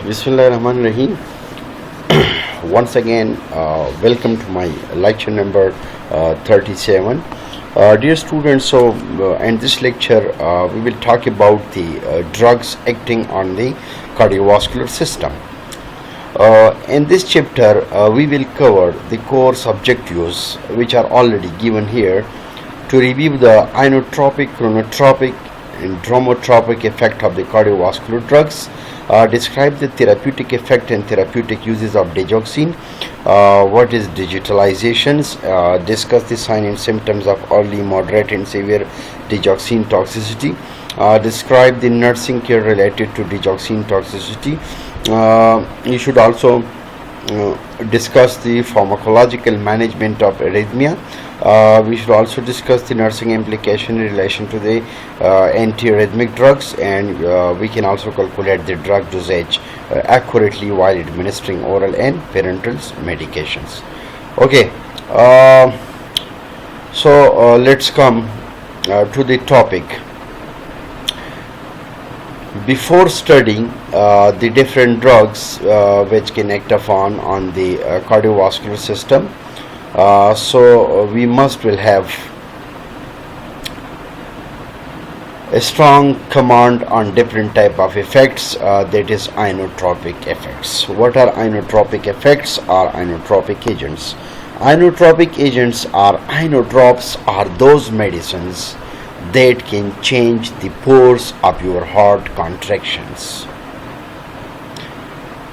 Bismillahirrahmanirrahim. Once again, welcome to my lecture number 37. Dear students, in this lecture, we will talk about the drugs acting on the cardiovascular system. In this chapter, we will cover the core objectives which are already given here to review the inotropic, chronotropic, and dromotropic effect of the cardiovascular drugs. Describe the therapeutic effect and therapeutic uses of digoxin. What is digitalizations? Discuss the signs and symptoms of early, moderate, and severe digoxin toxicity. Describe the nursing care related to digoxin toxicity. You should also discuss the pharmacological management of arrhythmia. We should also discuss the nursing implication in relation to the antiarrythmic drugs, and we can also calculate the drug dosage accurately while administering oral and parenteral medications. Okay, let's come to the topic. Before studying the different drugs which can act upon on the cardiovascular system, we will have a strong command on different type of effects, that is inotropic effects. What are inotropic effects or inotropic agents? Inotropic agents or inotropes are those medicines that can change the pores of your heart contractions.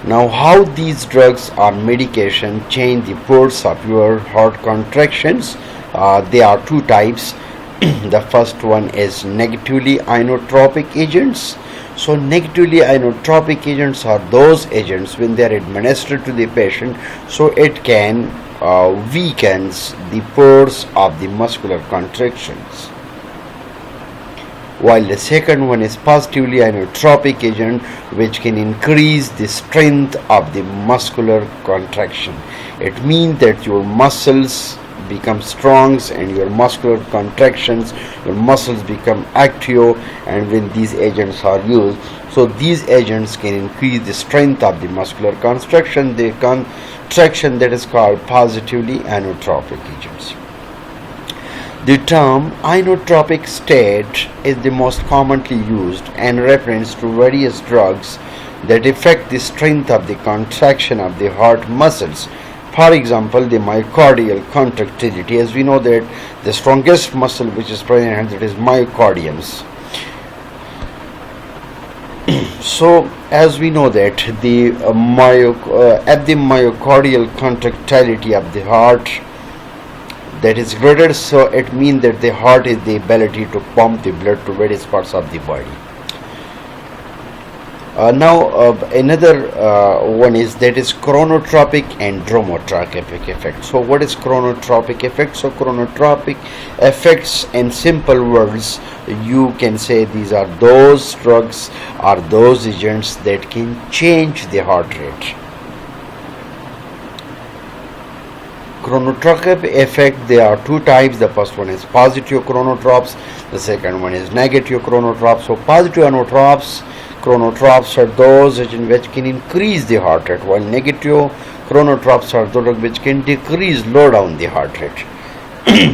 Now, how these drugs or medication change the pores of your heart contractions? There are two types. The first one is negatively inotropic agents. So negatively inotropic agents are those agents when they are administered to the patient, so it can weakens the pores of the muscular contractions. While the second one is positively inotropic agent, which can increase the strength of the muscular contraction. It means that your muscles become strong and your muscular contractions, your muscles become active, and when these agents are used, so these agents can increase the strength of the muscular contraction, the contraction that is called positively inotropic agents. The term inotropic state is the most commonly used and reference to various drugs that affect the strength of the contraction of the heart muscles. For example, the myocardial contractility, as we know that the strongest muscle which is present, that is myocardiums. So, as we know that the at the myocardial contractility of the heart that is greater, so it means that the heart is the ability to pump the blood to various parts of the body. Another one is that is chronotropic and dromotropic effect. So what is chronotropic effect? So chronotropic effects, in simple words, you can say these are those drugs or those agents that can change the heart rate. Chronotropic effect, there are two types. The first one is positive chronotropes, the second one is negative chronotropes. So positive chronotropes are those agents which can increase the heart rate, while negative chronotropes are those which can low down the heart rate.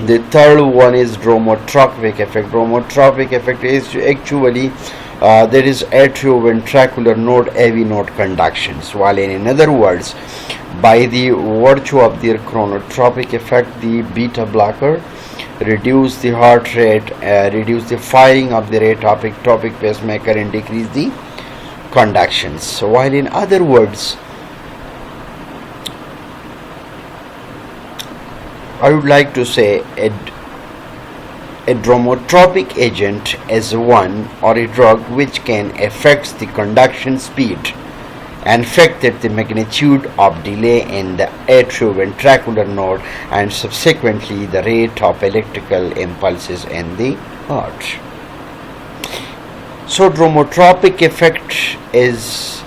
The third one is dromotropic effect. Dromotropic effect is actually there is atrioventricular node AV node conductions, while in other words, by the virtue of their chronotropic effect, the beta blocker reduce the heart rate, reduce the firing of the atopic pacemaker, and decrease the conductions. So while in other words, I would like to say a dromotropic agent is one or a drug which can affect the conduction speed and affected the magnitude of delay in the atrioventricular node and subsequently the rate of electrical impulses in the heart. So dromotropic effect is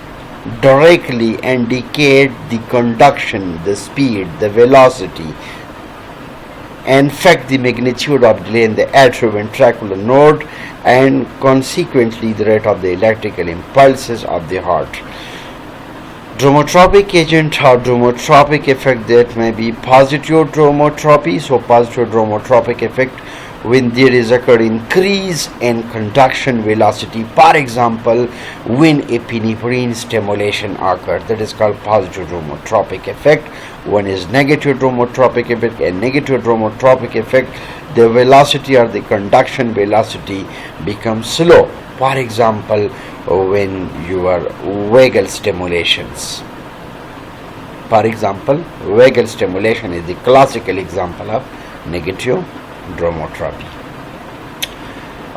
directly indicate the conduction, the speed, the velocity, and affect the magnitude of delay in the atrioventricular node and consequently the rate of the electrical impulses of the heart. Dromotropic agent or dromotropic effect, that may be positive dromotropy. So positive dromotropic effect when there is occurred increase in conduction velocity, for example when epinephrine stimulation occurred, that is called positive dromotropic effect. One is negative dromotropic effect. And negative dromotropic effect, the velocity or the conduction velocity becomes slow, for example when your vagal stimulations. For example, vagal stimulation is the classical example of negative dromotropy.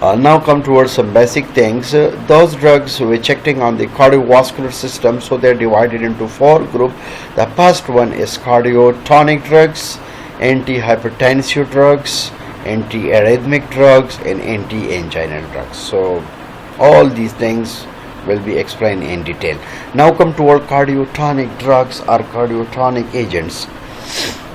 Now come towards some basic things. Those drugs which acting on the cardiovascular system, so they are divided into four groups. The first one is cardiotonic drugs, antihypertensive drugs, antiarrythmic drugs, and anti-anginal drugs. So all these things will be explained in detail. Now come to our cardiotonic drugs or cardiotonic agents.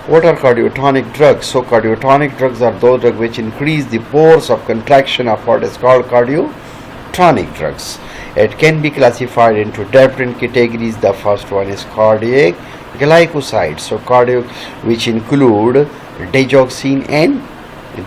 What are cardiotonic drugs? So cardiotonic drugs are those drugs which increase the force of contraction of what is called cardiotonic drugs. It can be classified into different categories. The first one is cardiac glycosides, so cardiac, which include digoxin and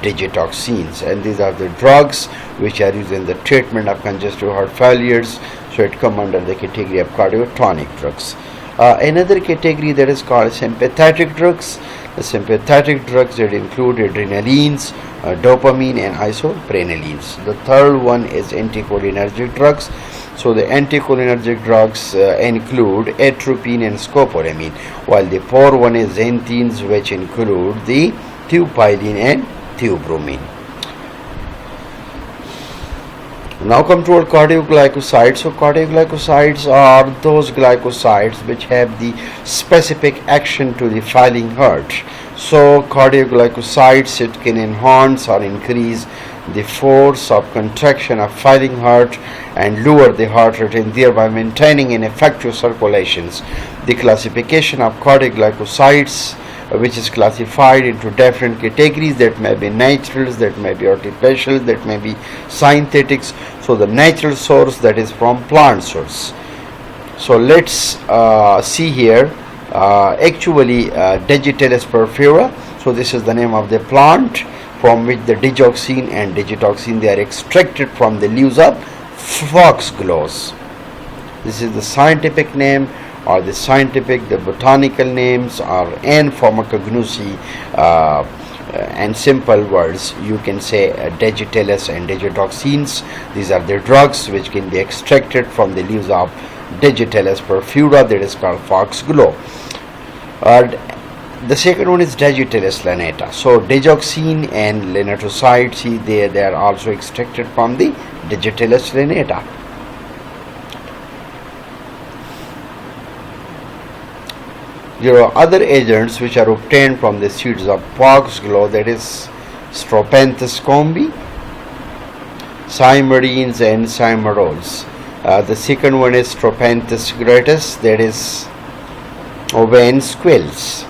digitoxins, and these are the drugs which are used in the treatment of congestive heart failures, so it come under the category of cardiotonic drugs. Another category that is called sympathetic drugs. The sympathetic drugs that include adrenalines, dopamine and isoprenalines. The third one is anticholinergic drugs. So the anticholinergic drugs include atropine and scopolamine, while the fourth one is xanthines, which include the theophylline and theobromine. Now come to our cardioglycosides. So cardioglycosides are those glycosides which have the specific action to the filing heart. So cardioglycosides, it can enhance or increase the force of contraction of filing heart and lower the heart rate, and thereby maintaining an effective circulations. The classification of cardioglycosides, which is classified into different categories, that may be naturals, that may be artificial, that may be synthetics. So the natural source, that is from plant source. So let's see here. Actually Digitalis perfura, so this is the name of the plant from which the digoxin and digitoxin, they are extracted from the leaves of foxgloves. This is the scientific name, or the botanical names are N. pharmacognosy, and simple words you can say digitalis and digitoxins. These are the drugs which can be extracted from the leaves of Digitalis perfura, that is called foxglove. The second one is Digitalis lanata. So digoxin and lanatosides, they are also extracted from the Digitalis lanata. There are other agents which are obtained from the seeds of foxglove, that is Strophanthus combi, cymodines and cymarols. The second one is Strophanthus gratus, that is Oven squills.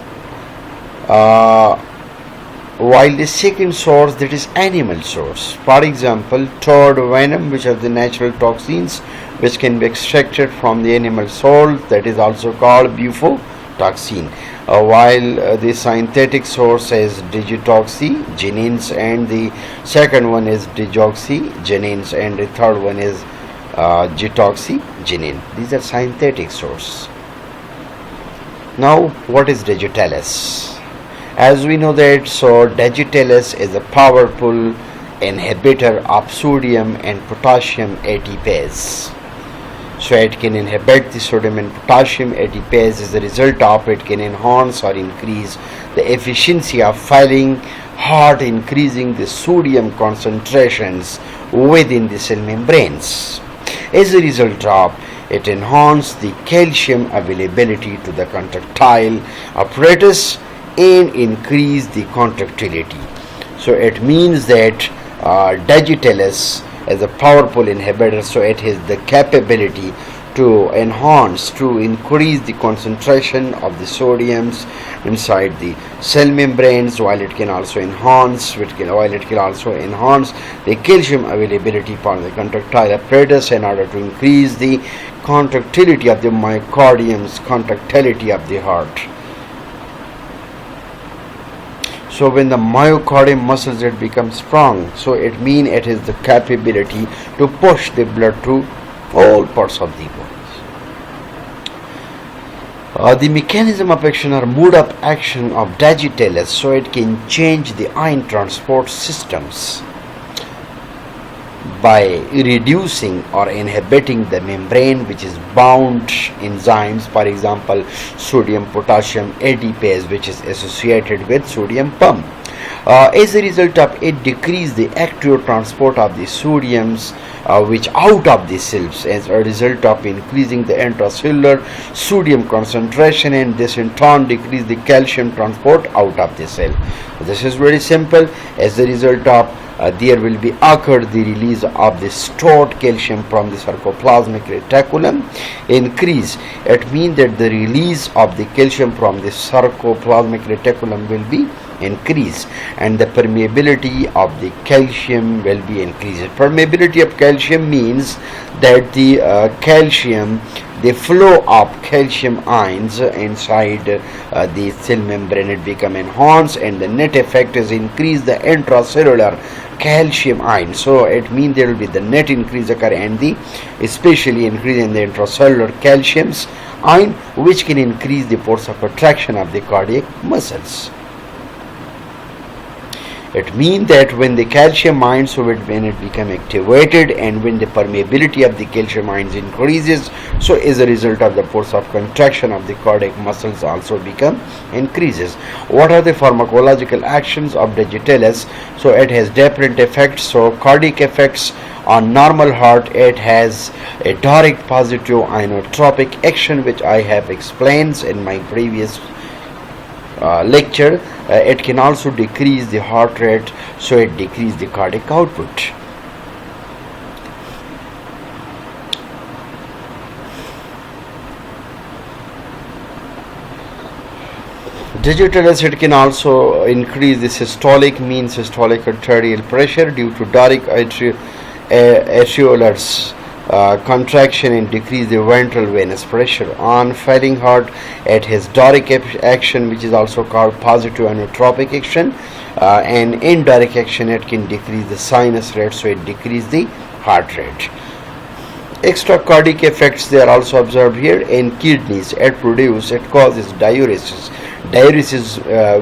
While the second source, that is animal source. For example, toad venom, which are the natural toxins which can be extracted from the animal soul, that is also called bufotoxin. While the synthetic source is digitoxygenins, and the second one is digoxygenins, and the third one is getoxygenin. These are synthetic source. Now what is Digitalis? As we know that, so Digitalis is a powerful inhibitor of sodium and potassium ATPase. So it can inhibit the sodium and potassium ATPase. As a result of it, can enhance or increase the efficiency of filing heart, increasing the sodium concentrations within the cell membranes. As a result of it, enhance the calcium availability to the contractile apparatus and increase the contractility. So it means that Digitalis is a powerful inhibitor, so it has the capability to enhance, to increase the concentration of the sodiums inside the cell membranes, while it can also enhance the calcium availability for the contractile apparatus in order to increase the contractility of the myocardium's contractility of the heart. So when the myocardium muscles it becomes strong, so it means it has the capability to push the blood to all parts of the body. The mechanism of action or mode of action of Digitalis, so it can change the ion transport systems by reducing or inhibiting the membrane which is bound enzymes, for example sodium potassium ATPase, which is associated with sodium pump. As a result of it, decrease the active transport of the sodiums which out of the cells, as a result of increasing the intracellular sodium concentration, and this in turn decrease the calcium transport out of the cell. This is very simple. As a result of there will be occurred the release of the stored calcium from the sarcoplasmic reticulum increase. It means that the release of the calcium from the sarcoplasmic reticulum will be increased, and the permeability of the calcium will be increased. Permeability of calcium means that the the flow of calcium ions inside the cell membrane it become enhanced, and the net effect is increase the intracellular calcium ion. So it means there will be the net increase occur, and the especially increase in the intracellular calcium's ion, which can increase the force of contraction of the cardiac muscles. It means that when the calcium ions, so when it become activated, and when the permeability of the calcium ions increases, so as a result of the force of contraction of the cardiac muscles also become increases. What are the pharmacological actions of Digitalis? So it has different effects. So cardiac effects on normal heart, it has a direct positive inotropic action, which I have explained in my previous lecture. It can also decrease the heart rate, so it decreases the cardiac output. Digitalis, it can also increase the systolic, mean systolic arterial pressure due to direct atriolar contraction, and decrease the ventral venous pressure. On failing heart, it has direct action, which is also called positive inotropic action, and indirect action it can decrease the sinus rate, so it decreases the heart rate. Extra cardiac effects they are also observed here. In kidneys, it causes diuresis,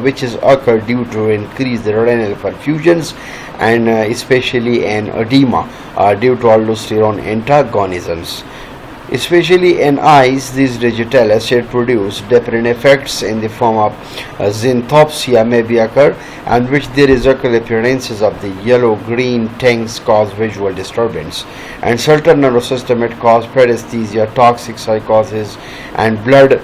which is occurred due to increase the renal perfusions, and especially in edema due to aldosterone antagonisms. Especially in eyes, these Digitalis it produce different effects in the form of xanthopsia may be occur, and which there is occur appearances of the yellow-green tints cause visual disturbance, and certain nervous system it cause paresthesia, toxic psychosis, and blood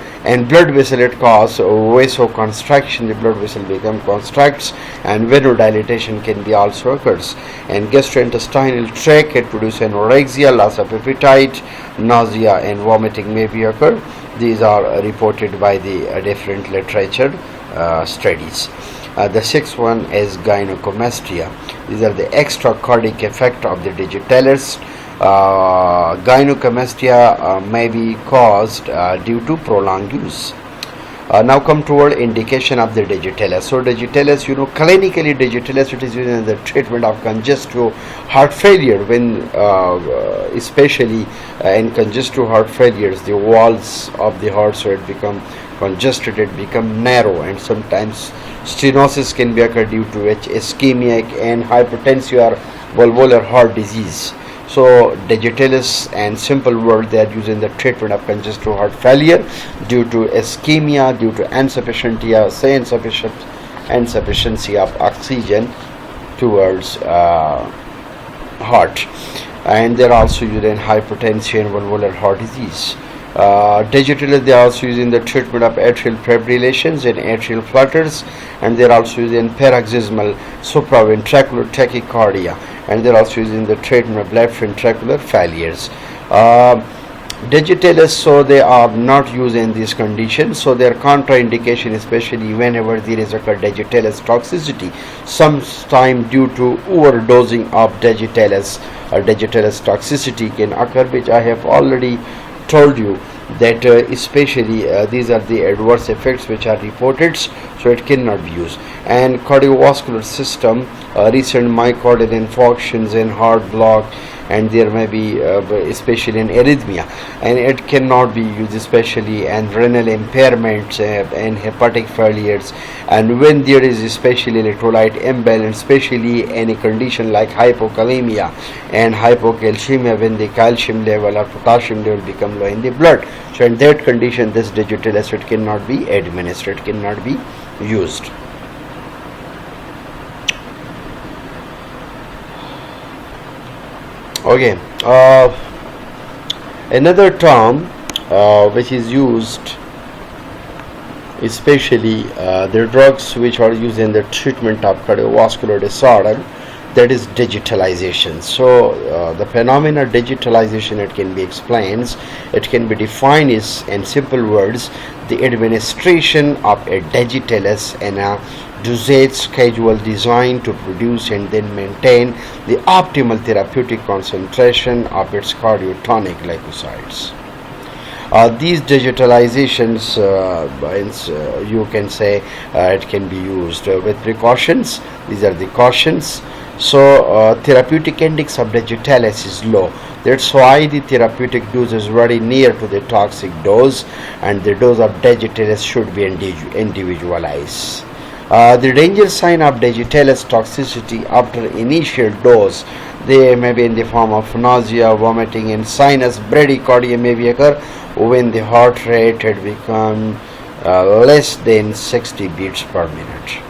vessel it cause vasoconstriction. The blood vessel become constricts, and venodilatation can be also occurs. And gastrointestinal tract it produce anorexia, loss of appetite, nausea, and vomiting may be occur. These are reported by the different literature studies. The sixth one is gynecomastia. These are the extra cardiac effect of the Digitalis. Gynecomastia may be caused due to prolonged use. Now come toward indication of the Digitalis. So Digitalis, clinically Digitalis it is used in the treatment of congestive heart failure, when especially in congestive heart failures the walls of the heart, so it become congested, it become narrow, and sometimes stenosis can be occurred due to which ischemic and hypertensive or valvular heart disease. So Digitalis and simple word they are used in the treatment of congestive heart failure due to ischemia, due to insufficiency of oxygen towards heart, and they are also used in hypertension and valvular heart disease. Digitalis they are also used in the treatment of atrial fibrillations and atrial flutters, and they are also used in paroxysmal supraventricular tachycardia, and they are also used in the treatment of left ventricular failures. Digitalis, so they are not used in this condition, so their contraindication, especially whenever there is a Digitalis toxicity, sometime due to overdosing of Digitalis or Digitalis toxicity can occur, which I have already told you that especially these are the adverse effects which are reported, so it cannot be used. And cardiovascular system, recent myocardial infarctions and heart block, and there may be especially an arrhythmia, and it cannot be used, especially and renal impairments and hepatic failures, and when there is especially electrolyte imbalance, especially any condition like hypokalemia and hypocalcemia, when the calcium level or potassium level become low in the blood. So in that condition, this Digitalis, it cannot be administered, cannot be used. Okay, another term which is used, especially the drugs which are used in the treatment of cardiovascular disorder, that is digitalization. So the phenomena digitalization, it can be explained, it can be defined as, in simple words, the administration of a Digitalis in a dosage schedule designed to produce and then maintain the optimal therapeutic concentration of its cardiotonic glycosides. These digitalizations, you can say it can be used with precautions. These are the cautions. So therapeutic index of Digitalis is low. That's why the therapeutic dose is very near to the toxic dose, and the dose of Digitalis should be individualized. The danger sign of Digitalis toxicity after initial dose, they may be in the form of nausea, vomiting, and sinus bradycardia may be occur when the heart rate had become less than 60 beats per minute.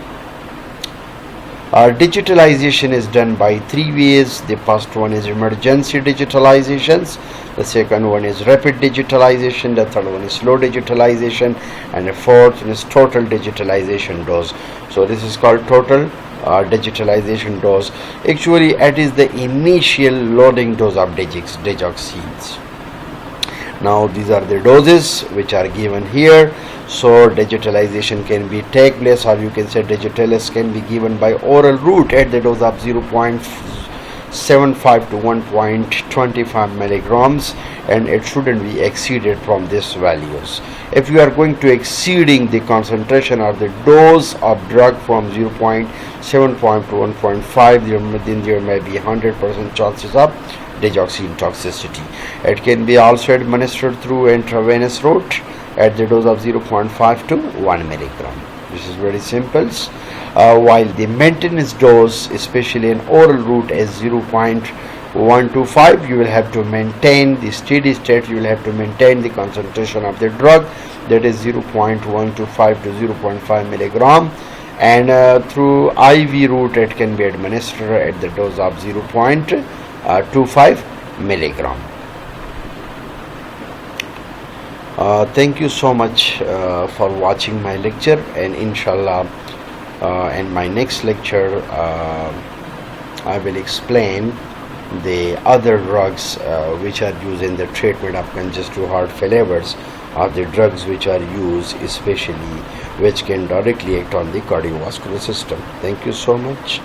Digitalization is done by three ways. The first one is emergency digitalizations, the second one is rapid digitalization, the third one is slow digitalization, and the fourth one is total digitalization dose. So this is called total digitalization dose. Actually, it is the initial loading dose of digoxins. Now these are the doses which are given here. So digitalization can be take place, or you can say Digitalis can be given by oral route at the dose of 0.75 to 1.25 milligrams, and it shouldn't be exceeded from these values. If you are going to exceeding the concentration or the dose of drug from 0.75 to 1.5, then there may be 100% chances of digoxin toxicity. It can be also administered through intravenous route at the dose of 0.5 to 1 milligram. This is very simple. While the maintenance dose, especially in oral route, is 0.125, you will have to maintain the steady state, you will have to maintain the concentration of the drug, that is 0.125 to 0.5 milligram, and through IV route it can be administered at the dose of 0.25 milligram. Thank you so much for watching my lecture, and inshallah in my next lecture I will explain the other drugs which are used in the treatment of congestive heart failures, or the drugs which are used especially which can directly act on the cardiovascular system. Thank you so much.